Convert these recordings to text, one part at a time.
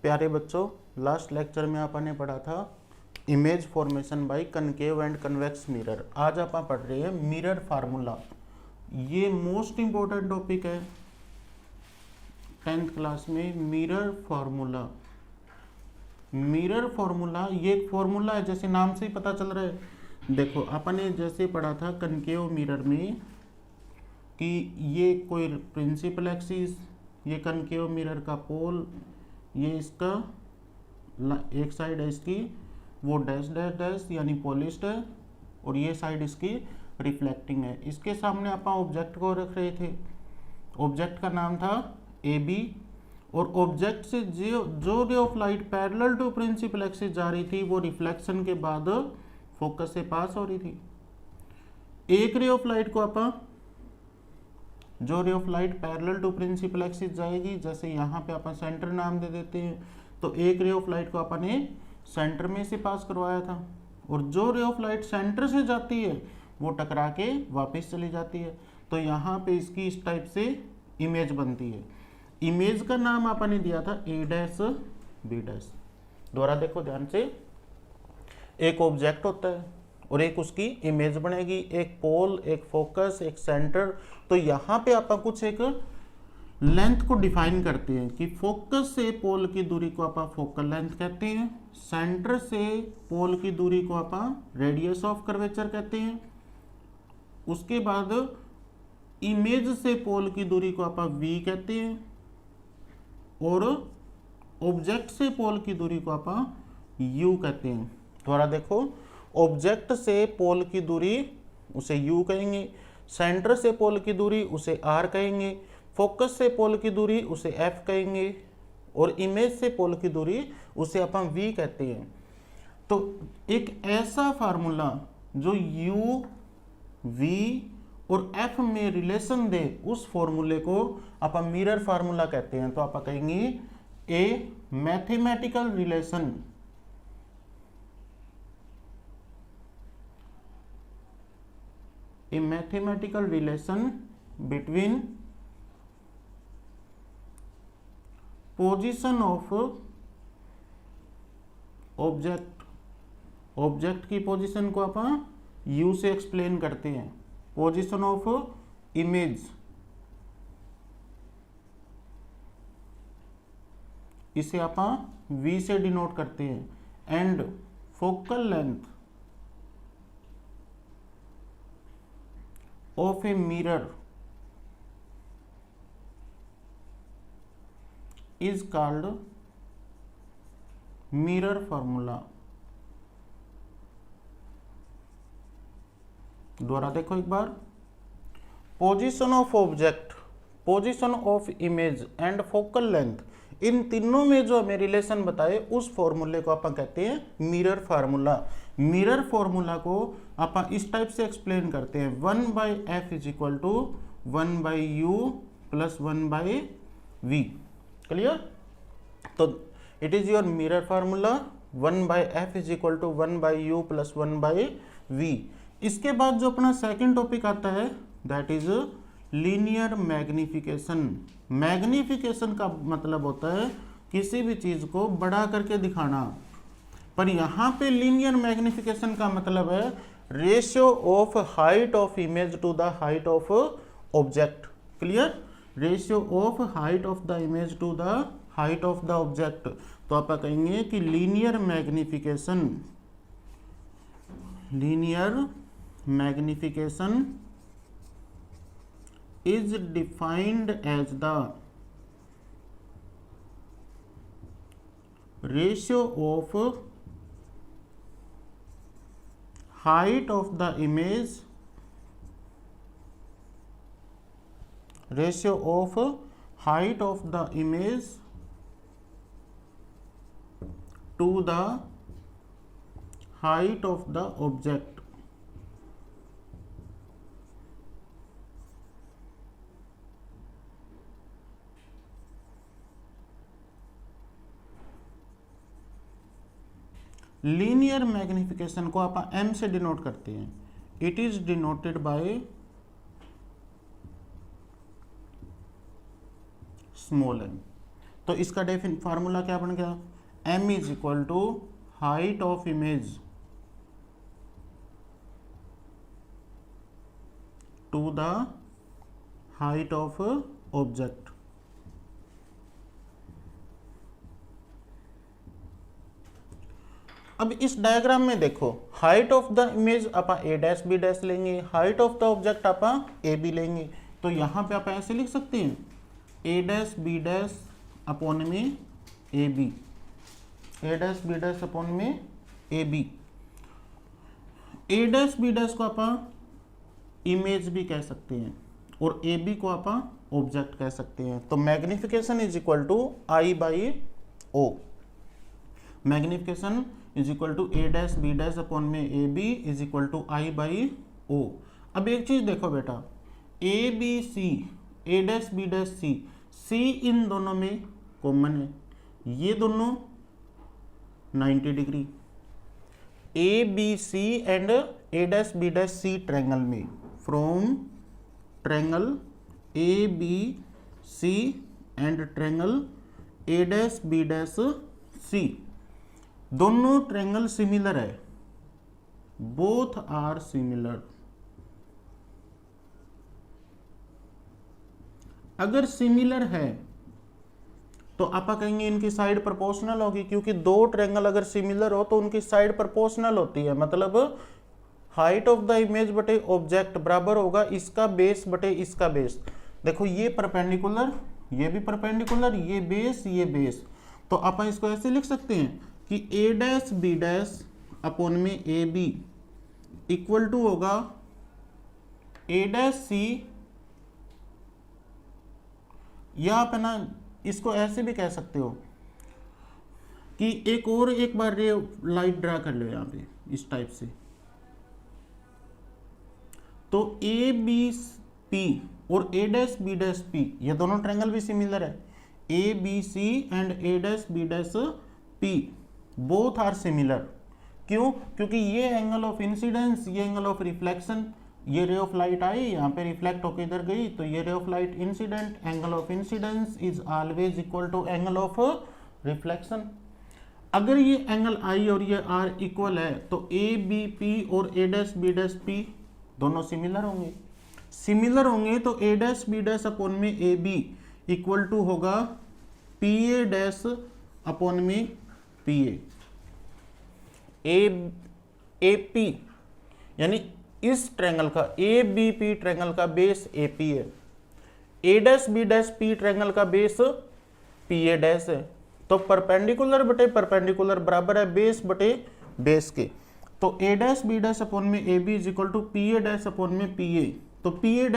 प्यारे बच्चों, last lecture में आपने पढ़ा था image formation by concave and convex mirror. आज आप पढ़ रहे हैं मिरर फार्मूला। ये मोस्ट इंपॉर्टेंट टॉपिक है 10th क्लास में। मिरर फार्मूला, मिरर फार्मूला ये एक फार्मूला है, जैसे नाम से ही पता चल रहा है। देखो आपने जैसे पढ़ा था कनकेव मिरर में कि ये कोई प्रिंसिपल एक्सिस, ये कनकेव मिरर का पोल, ये इसका एक साइड है इसकी वो डैश डैश डैश यानी पॉलिश्ड है, और ये साइड इसकी रिफ्लेक्टिंग है। इसके सामने आप ऑब्जेक्ट को रख रहे थे। ऑब्जेक्ट का नाम था ए बी, और ऑब्जेक्ट से जो ray of light parallel to principal axis जा रही थी वो रिफ्लेक्शन के बाद फोकस से पास हो रही थी। एक रे ऑफ लाइट को आप जो ray of light parallel to principal axis जाएगी, जैसे यहाँ पे अपन सेंटर नाम दे देते हैं, तो एक रे ऑफ लाइट को अपने सेंटर में से पास करवाया था, और जो रे ऑफ लाइट सेंटर से जाती है वो टकरा के वापस चली जाती है। तो यहाँ पे इसकी इस टाइप से इमेज बनती है। इमेज का नाम आपने दिया था ए डैश बी डैश। दोबारा देखो ध्यान से, एक ऑब्जेक्ट होता है और एक उसकी इमेज बनेगी, एक पोल, एक फोकस, एक सेंटर। तो यहाँ पे आप कुछ एक लेंथ को डिफाइन करते हैं कि फोकस से पोल की दूरी को आप फोकल लेंथ कहते हैं, सेंटर से पोल की दूरी को आप रेडियस ऑफ कर्वेचर कहते हैं। उसके बाद इमेज से पोल की दूरी को आप वी कहते हैं, और ऑब्जेक्ट से पोल की दूरी को आप यू कहते हैं। दोबारा देखो, ऑब्जेक्ट से पोल की दूरी उसे u कहेंगे, सेंटर से पोल की दूरी उसे r कहेंगे, फोकस से पोल की दूरी उसे f कहेंगे, और इमेज से पोल की दूरी उसे अपन v कहते हैं। तो एक ऐसा फार्मूला जो u, v और f में रिलेशन दे, उस फॉर्मूले को अपन मिरर फार्मूला कहते हैं। तो आप कहेंगे ए mathematical relation, a mathematical relation between position of object, object की पोजीशन को आप u से एक्सप्लेन करते हैं, पोजीशन ऑफ इमेज इसे आप v से डिनोट करते हैं, and focal length of a mirror is called mirror formula। दोबारा देखो एक बार, position of object, position of image and focal length, इन तीनों में जो हमें रिलेशन बताए उस फॉर्मूले को अपन कहते हैं मिरर फार्मूला। मिरर फॉर्मूला को अपन इस टाइप से एक्सप्लेन करते हैं, 1/f is equal to 1/u plus 1/v। Clear? तो it is your mirror formula, 1/f is equal to 1/u plus 1/v। इसके बाद जो अपना सेकेंड टॉपिक आता है that is linear magnification. Magnification का मतलब होता है किसी भी चीज को बड़ा करके दिखाना, पर यहाँ पे लीनियर मैग्निफिकेशन का मतलब है ratio of height of image to the height of object. Clear? Ratio of height of the image to the height of the object. तो आप कहेंगे कि linear magnification, linear magnification is defined as the ratio of height of the image, ratio of height of the image to the height of the object। Linear magnification को आप m से denote करते हैं, it is denoted by small m। तो इसका formula क्या बन गया, m is equal to height of image to the height of object. अब इस डायग्राम में देखो, हाइट ऑफ द इमेज आप ए डैश बी डैश लेंगे, हाइट ऑफ द ऑब्जेक्ट आप ए बी लेंगे। तो यहाँ पे आप ऐसे लिख सकते हैं A dash B dash upon में A B, A dash B dash upon में A B. A dash B dash को आप इमेज भी कह सकते हैं और ए बी को आप ऑब्जेक्ट कह सकते हैं। तो magnification is equal to I by O, magnification is equal to A dash B dash upon में A B is equal to I by O. अब एक चीज देखो बेटा, A B C, A dash B dash C, C इन दोनों में common है, ये दोनों 90 डिग्री, A B C and A dash B dash C triangle में, from triangle A B C and triangle A dash B dash सी, दोनों triangle similar है, बोथ आर सिमिलर। अगर सिमिलर है तो आप कहेंगे इनकी साइड प्रोपोर्शनल होगी, क्योंकि दो ट्रायंगल अगर सिमिलर हो तो उनकी साइड प्रोपोर्शनल होती है, मतलब हाइट ऑफ द इमेज बटे ऑब्जेक्ट बराबर होगा इसका बेस बटे इसका बेस। देखो ये परपेंडिकुलर, ये भी परपेंडिकुलर, ये बेस, तो आप इसको ऐसे लिख सकते हैं कि ए डैश बी डैश अपॉन में ए बी इक्वल टू होगा ए डैश सी, या आप है ना इसको ऐसे भी कह सकते हो कि एक बार रे लाइट ड्रा कर लो यहाँ पे इस टाइप से। तो ए बी पी और A dash B dash P, ये दोनों ट्रायंगल भी सिमिलर है, A B C and A dash B dash P both are similar. क्यों? क्योंकि ये एंगल ऑफ इंसिडेंस, ये एंगल ऑफ रिफ्लेक्शन, ये रे ऑफ लाइट आई यहाँ पे रिफ्लेक्ट होकर इधर गई, तो ये ray of light incident, angle of incidence is always equal to angle of reflection. अगर ये एंगल आई और ये आर इक्वल है तो ए बी पी और A dash B dash P दोनों सिमिलर होंगे, सिमिलर होंगे तो A dash B dash upon में ए बी इक्वल टू होगा पी ए डैश अपॉन में पी ए पी, यानी इस ट्रायंगल का ए बी पी ट्रायंगल का बेस ए पी है, A dash B dash P triangle का बेस पी ए डैश है। तो परपेंडिकुलर बटे परपेंडिकुलर बराबर है बेस बटे बेस के। तो A dash B dash upon में A B is equal to P A dash upon में पी ए। तो पी ए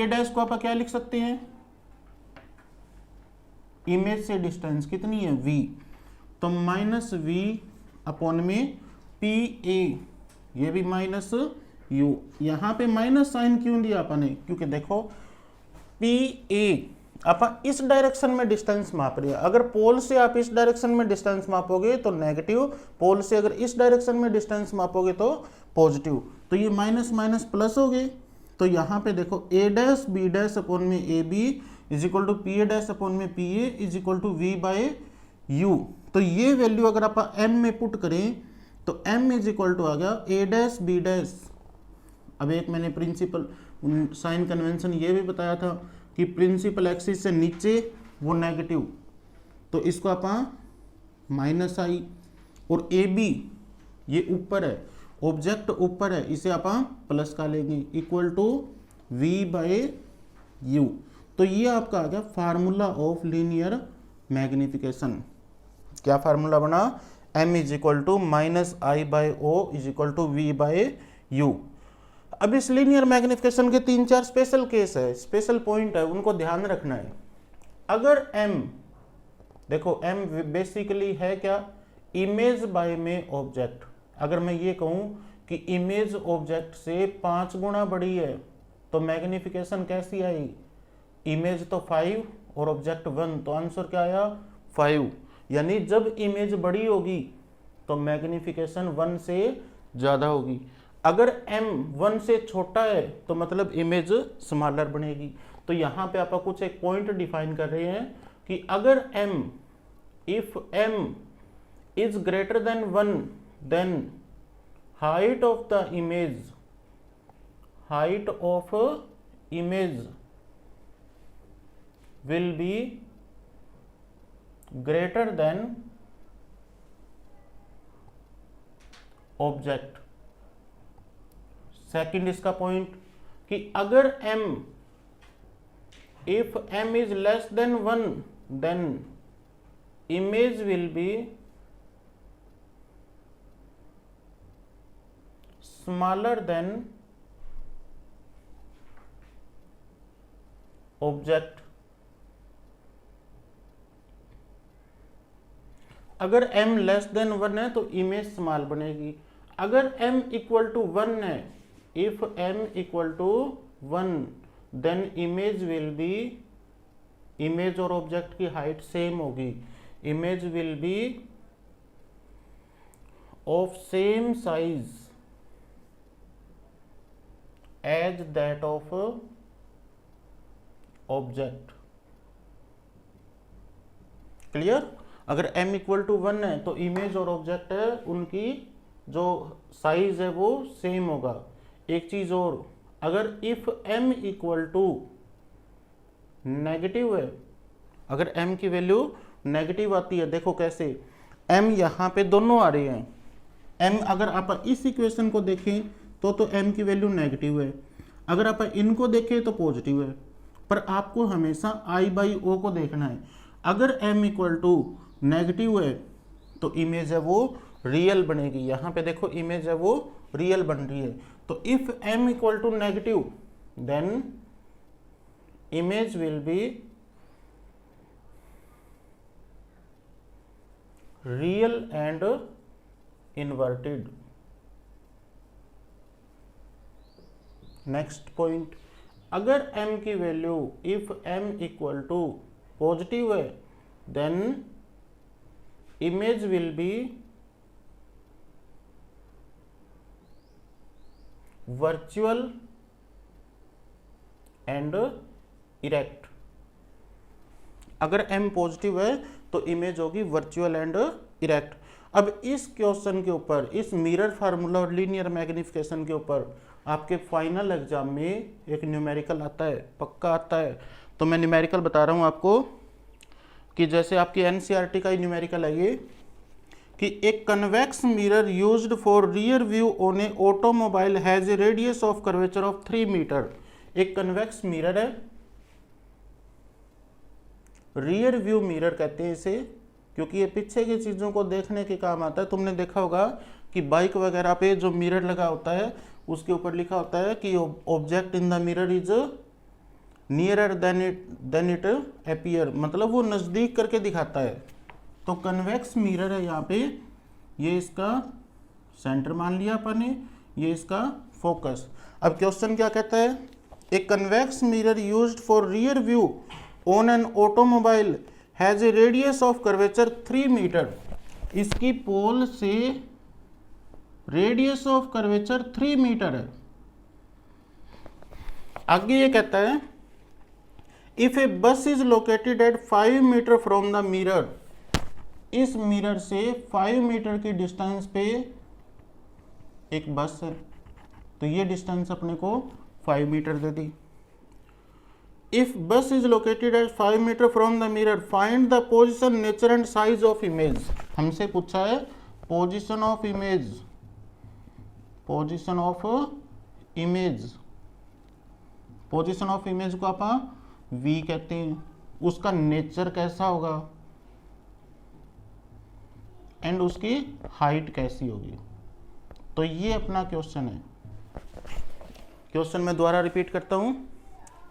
डैश को आप क्या लिख सकते हैं, इमेज से डिस्टेंस कितनी है v, तो माइनस v अपॉन में पी ए, ये भी माइनस u। यहाँ पे माइनस साइन क्यों दिया आपने, क्योंकि देखो पी ए आप इस डायरेक्शन में डिस्टेंस माप रहे हैं, अगर पोल से आप इस डायरेक्शन में डिस्टेंस मापोगे तो नेगेटिव, पोल से अगर इस डायरेक्शन में डिस्टेंस मापोगे तो पॉजिटिव, तो ये माइनस माइनस प्लस हो गए। तो यहाँ पे देखो A dash B dash upon में A B is equal to P A dash upon में P A is equal to V by U. तो ये वैल्यू अगर आप m में पुट करें तो m इज इक्वल टू आ गया ए डैश बी डैश। अब एक मैंने प्रिंसिपल साइन कन्वेंशन ये भी बताया था कि प्रिंसिपल एक्सिस से नीचे वो नेगेटिव, तो इसको आप माइनस आई, और ए बी ये ऊपर है, ऑब्जेक्ट ऊपर है, इसे आप प्लस का लेंगे equal to V by U. तो ये आपका आ गया फार्मूला ऑफ लीनियर मैग्निफिकेशन। क्या फार्मूला बना, m is equal to minus I by O is equal to V by U. अब इस लीनियर मैग्निफिकेशन के 3-4 स्पेशल केस है, स्पेशल पॉइंट है, उनको ध्यान रखना है। अगर m, देखो m बेसिकली है क्या, इमेज बाय में ऑब्जेक्ट। अगर मैं ये कहूं कि इमेज ऑब्जेक्ट से 5 गुना बड़ी है तो मैग्निफिकेशन कैसी आई, इमेज तो 5 और ऑब्जेक्ट 1, तो आंसर क्या आया 5। यानी जब इमेज बड़ी होगी तो मैग्निफिकेशन 1 से ज़्यादा होगी। अगर m 1 से छोटा है तो मतलब इमेज स्मॉलर बनेगी। तो यहाँ पे आप कुछ एक पॉइंट डिफाइन कर रहे हैं कि अगर m, if m is greater than 1, then height of the image, height of image will be greater than object. Second इसका पॉइंट कि अगर m, if m is less than 1, then image will be smaller than object. अगर m less than 1 है तो image small बनेगी। अगर m equal to 1 है, if m equal to 1, then image will be, image और object की हाइट same होगी। Image will be of same size as that of object. Clear? अगर m इक्वल टू 1 है तो इमेज और ऑब्जेक्ट है उनकी जो साइज है वो सेम होगा। एक चीज और, अगर if m equal to negative है, अगर m की वैल्यू नेगेटिव आती है, देखो कैसे m यहाँ पे दोनों आ रहे हैं। m अगर आप इस इक्वेशन को देखें तो m की वैल्यू नेगेटिव है, अगर आप इनको देखें तो पॉजिटिव है, पर आपको हमेशा i बाई o को देखना है। अगर m इक्वल टू नेगेटिव है तो इमेज है वो रियल बनेगी। यहाँ पे देखो इमेज है वो रियल बन रही है। तो if m equal to negative then image will be real and inverted. Next point, अगर m की value, if m equal to positive है, then image will be virtual and erect. अगर m पॉजिटिव है तो इमेज होगी virtual and erect. अब इस question के ऊपर, इस मिरर फार्मूला और लीनियर मैग्निफिकेशन के ऊपर आपके फाइनल एग्जाम में एक न्यूमेरिकल आता है, पक्का आता है। तो मैं न्यूमेरिकल बता रहा हूं आपको कि जैसे आपकी एनसीईआरटी का ही न्यूमेरिकल है ये, कि एक convex mirror used for rear view on a automobile has a radius of curvature of 3 metre. एक कन्वेक्स मिरर है, रियर व्यू मिरर कहते हैं इसे, क्योंकि ये पीछे की चीजों को देखने के काम आता है। तुमने देखा होगा कि बाइक वगैरह पे जो मिरर लगा होता है उसके ऊपर लिखा होता है कि object in the mirror is nearer than it appear, मतलब वो नजदीक करके दिखाता है। तो कन्वेक्स मिरर है यहाँ पे, ये इसका सेंटर मान लिया अपन ने, ये इसका फोकस। अब क्वेश्चन क्या कहता है, a convex mirror used for rear view on an automobile has a radius of curvature 3 metre. इसकी पोल से रेडियस ऑफ कर्वेचर 3 मीटर है। आगे ये कहता है, if a bus is located at 5 metre from the mirror, इस mirror से 5 metre की डिस्टेंस पे एक बस है, तो ये डिस्टेंस अपने को 5 मीटर दे दी। If bus is located at 5 metre from the mirror, find the position, nature and size of image. हमसे पूछा है position of image, position of image. Position of image को आप V कहते हैं, उसका नेचर कैसा होगा एंड उसकी हाइट कैसी होगी। तो ये अपना क्वेश्चन है। क्वेश्चन मैं दोबारा रिपीट करता हूं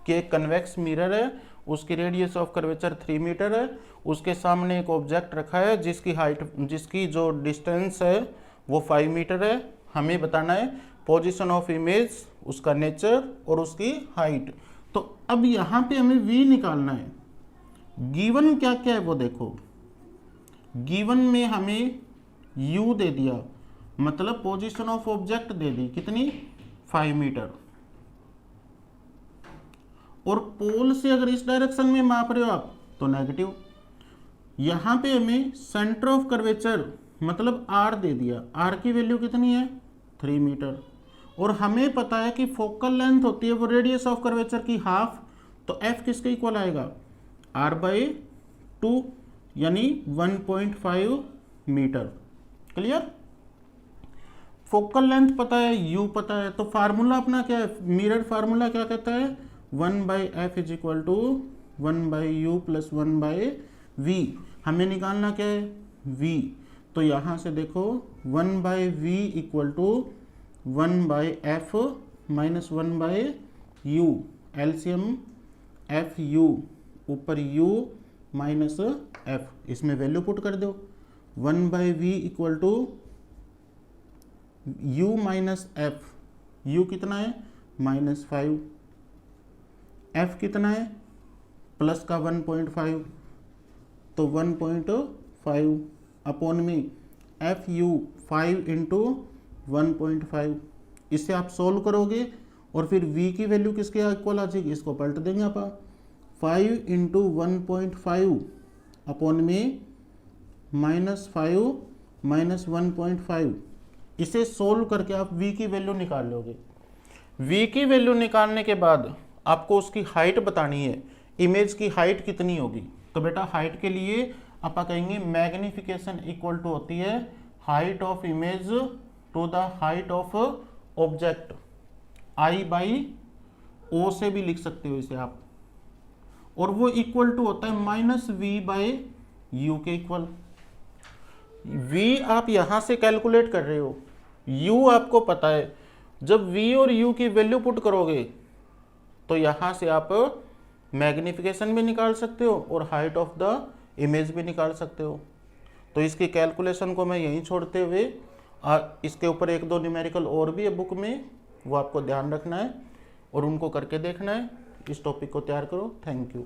कि एक कन्वेक्स मिरर है, उसकी रेडियस ऑफ कर्वेचर 3 मीटर है, उसके सामने एक ऑब्जेक्ट रखा है जिसकी हाइट, जिसकी जो डिस्टेंस है वो 5 मीटर है। हमें बताना है पोजीशन ऑफ इमेज, उसका नेचर और उसकी हाइट। तो अब यहाँ पे हमें V निकालना है। गिवन क्या क्या है वो देखो, गिवन में हमें U दे दिया, मतलब पोजीशन ऑफ ऑब्जेक्ट दे दी, कितनी 5 मीटर, और पोल से अगर इस डायरेक्शन में माप रहे हो आप तो नेगेटिव। यहाँ पे हमें सेंटर ऑफ कर्वेचर मतलब आर दे दिया, आर की वैल्यू कितनी है 3 मीटर, और हमें पता है कि फोकल लेंथ होती है वो रेडियस ऑफ कर्वेचर की हाफ, तो एफ किसके इक्वल आएगा r/2 यानी 1.5 मीटर। क्लियर। फोकल लेंथ पता है, u पता है, तो फार्मूला अपना क्या है, मिरर फार्मूला क्या कहता है 1/f is equal to 1/u plus 1/v। हमें निकालना क्या है v, तो यहाँ से देखो 1/v equal to 1/f minus 1/u, LCM F U ऊपर u माइनस एफ, इसमें वैल्यू पुट कर दो। 1/v equal to u minus F, u कितना है -5, f कितना है प्लस का 1.5, तो 1.5 अपॉन में एफ यू 5 इंटू 1.5। इससे आप सोल्व करोगे और फिर v की वैल्यू किसके इक्वल आ जाएगी, इसको पलट देंगे आप 5 इंटू 1.5 अपॉन में -5 माइनस 1.5। इसे सोल्व करके आप v की वैल्यू निकाल लोगे। v की वैल्यू निकालने के बाद आपको उसकी हाइट बतानी है, इमेज की हाइट कितनी होगी। तो बेटा हाइट के लिए आप कहेंगे मैग्निफिकेशन इक्वल टू होती है height of image to the height of object, I/O से भी लिख सकते हो इसे आप, और वो इक्वल टू होता है -v/u के इक्वल। v आप यहां से कैलकुलेट कर रहे हो, u आपको पता है, जब v और u की वैल्यू पुट करोगे तो यहां से आप मैग्निफिकेशन भी निकाल सकते हो और हाइट ऑफ द इमेज भी निकाल सकते हो। तो इसकी कैलकुलेशन को मैं यहीं छोड़ते हुए इसके ऊपर 1-2 न्यूमेरिकल और भी है बुक में, वो आपको ध्यान रखना है और उनको करके देखना है। इस टॉपिक को तैयार करो। Thank you.